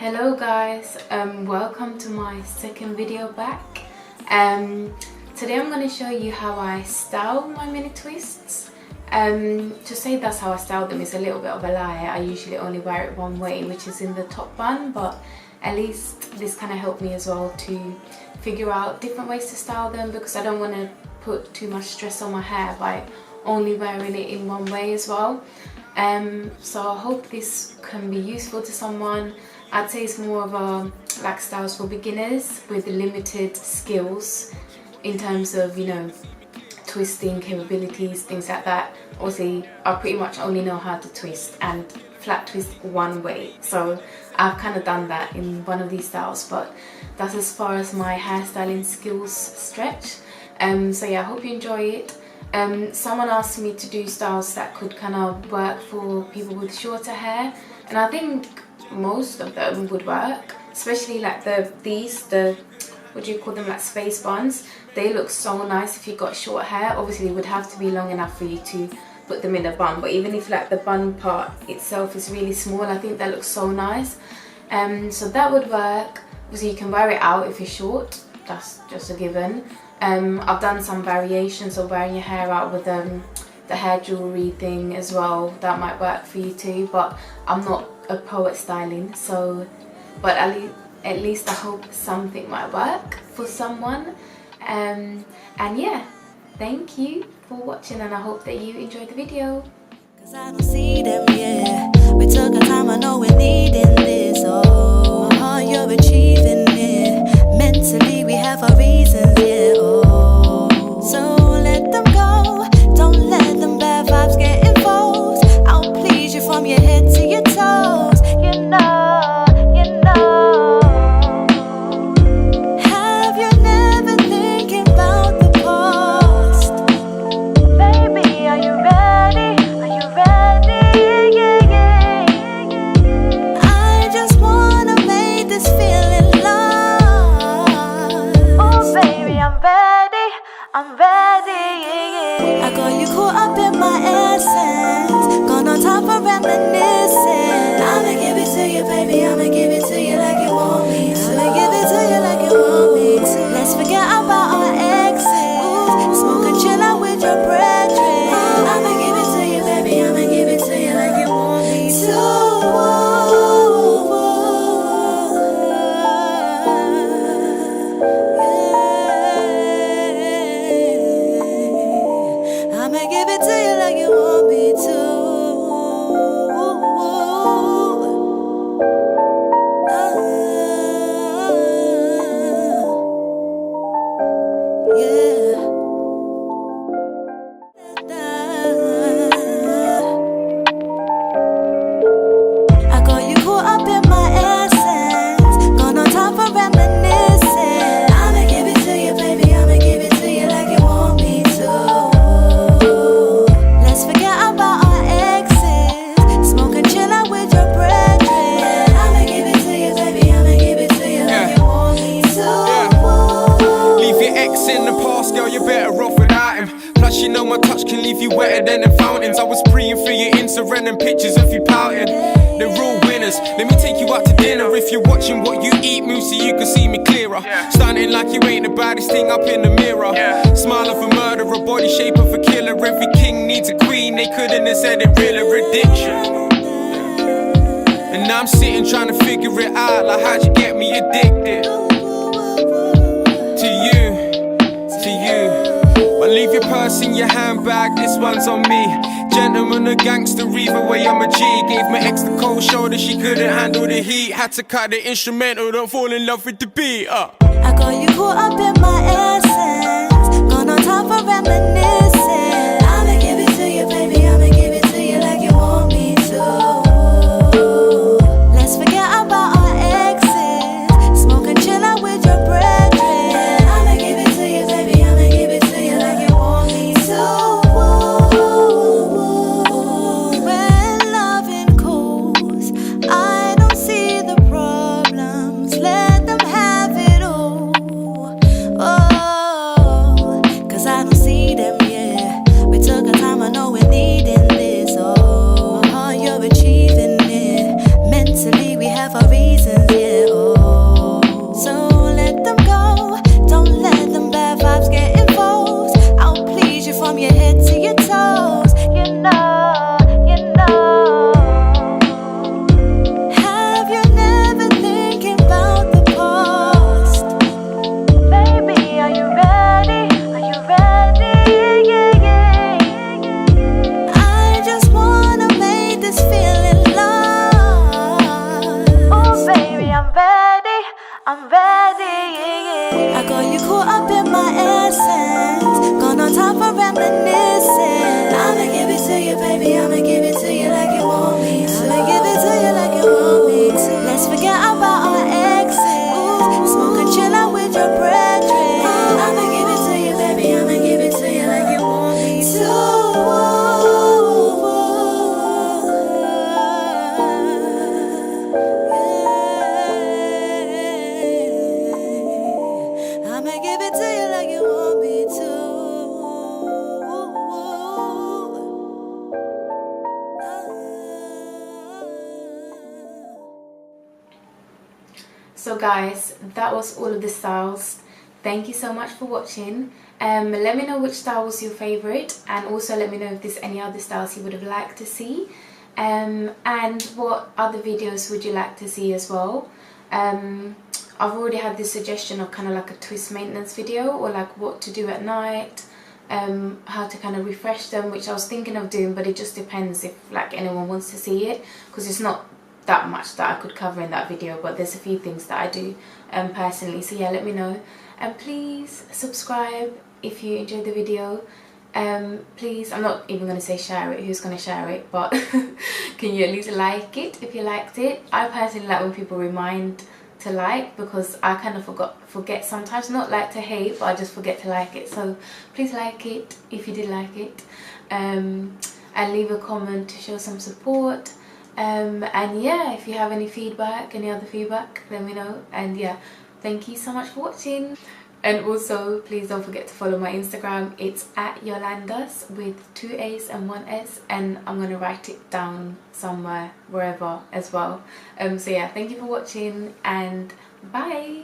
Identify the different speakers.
Speaker 1: Hello guys, welcome to my second video back. Today I'm going to show you how I style my mini twists. To say that's how I style them is a little bit of a lie. I usually only wear it one way, which is in the top bun, but at least this kind of helped me as well to figure out different ways to style them, because I don't want to put too much stress on my hair by only wearing it in one way as well. So I hope this can be useful to someone. I'd say it's more of a like styles for beginners with limited skills in terms of, you know, twisting capabilities, things like that. Obviously, I pretty much only know how to twist and flat twist one way, so I've kind of done that in one of these styles, but that's as far as my hairstyling skills stretch. So yeah, I hope you enjoy it. Someone asked me to do styles that could kind of work for people with shorter hair, and I think most of them would work, especially like the what do you call them, like space buns. They look so nice if you've got short hair. Obviously it would have to be long enough for you to put them in a bun, but even if like the bun part itself is really small, I think that looks so nice. So that would work. Obviously you can wear it out if you're short, that's just a given. I've done some variations of wearing your hair out with the hair jewelry thing as well. That might work for you too, but I'm not a pro at styling, so but at least I hope something might work for someone. And yeah, thank you for watching, and I hope that you enjoyed the video.
Speaker 2: 'Cause I don't see them, yeah. We took our time, I know we're needing this. Oh, you're achieving it. Mentally, we have our reasons, yeah. Oh, so let them go. Don't let them bad vibes get involved. I'll please you from your head to your toes. You know, you know. Have you never thinking about the past? Baby, are you ready? Are you ready? Yeah, yeah. I just wanna make this feeling love. Oh, baby, I'm ready. I'm ready. Yeah, yeah. I got you caught up in my essence. Gone on top of reminiscing. I'ma give it to you, baby. I'ma give it to you like you want me to. I'ma give it to you like you want me to. Let's forget about our exes. Smoke and chill out with your brethren. I'ma give it to you, baby. I'ma give it to you like you want me to. I'ma give it to you like you want me to. I got you caught up in my essence. Gone on top of reminiscing. I'ma give it to you, baby. I'ma give it to you like you want me to. Let's forget about our exes. Smoke and chill out with your brethren. I'ma give it to you, baby. I'ma give it to you like you want me to.
Speaker 3: Leave your ex in the past, girl, you're better off without him. Plus you know my touch can leave you wetter than the fountains. I was preying for your Instagram and pictures of you pouting. They're all winners. Let me take you out to dinner. If you're watching what you eat, move so you can see me clearer. Stunting like you ain't the baddest thing up in the mirror. Smile of a murderer, body shape of a killer. Every king needs a queen, they couldn't have said it realer. Addiction. And now I'm sitting trying to figure it out, like how'd you get me addicted to you. But leave your purse in your handbag, this one's on me. Gentleman or gangster, either way I'm a G. Gave my ex the cold shoulder, she couldn't handle the heat. Had to cut the instrumental, don't fall in love with the beat.
Speaker 2: I got you caught up in my essence. Gone on top of reminiscing. I'ma give it to you, baby. I'ma give it to you like you want me to. Let's forget about our exes. Smoke and chill out with your brethren. I'ma give it to you, baby. I'ma give it to you like you want me to. When loving calls, I don't see the problems. Let them have it all. Oh, 'cause I don't see them yet.
Speaker 1: So guys, that was all of the styles. Thank you so much for watching. Let me know which style was your favorite, and also let me know if there's any other styles you would have liked to see, and what other videos would you like to see as well. I've already had this suggestion of kind of like a twist maintenance video, or like what to do at night, how to kind of refresh them, which I was thinking of doing, but it just depends if like anyone wants to see it, because it's not that much that I could cover in that video, but there's a few things that I do personally. So yeah, let me know, and please subscribe if you enjoyed the video. Please, I'm not even going to say share it, who's going to share it, but can you at least like it if you liked it? I personally like when people remind to like, because I kind of forget sometimes, not like to hate, but I just forget to like it. So please like it if you did like it, and leave a comment to show some support, and yeah, if you have any feedback, any other feedback, let me know. And yeah, thank you so much for watching. And also, please don't forget to follow my Instagram. It's @Yolandas with 2 A's and 1 S, and I'm going to write it down somewhere, wherever as well. So yeah, thank you for watching, and bye!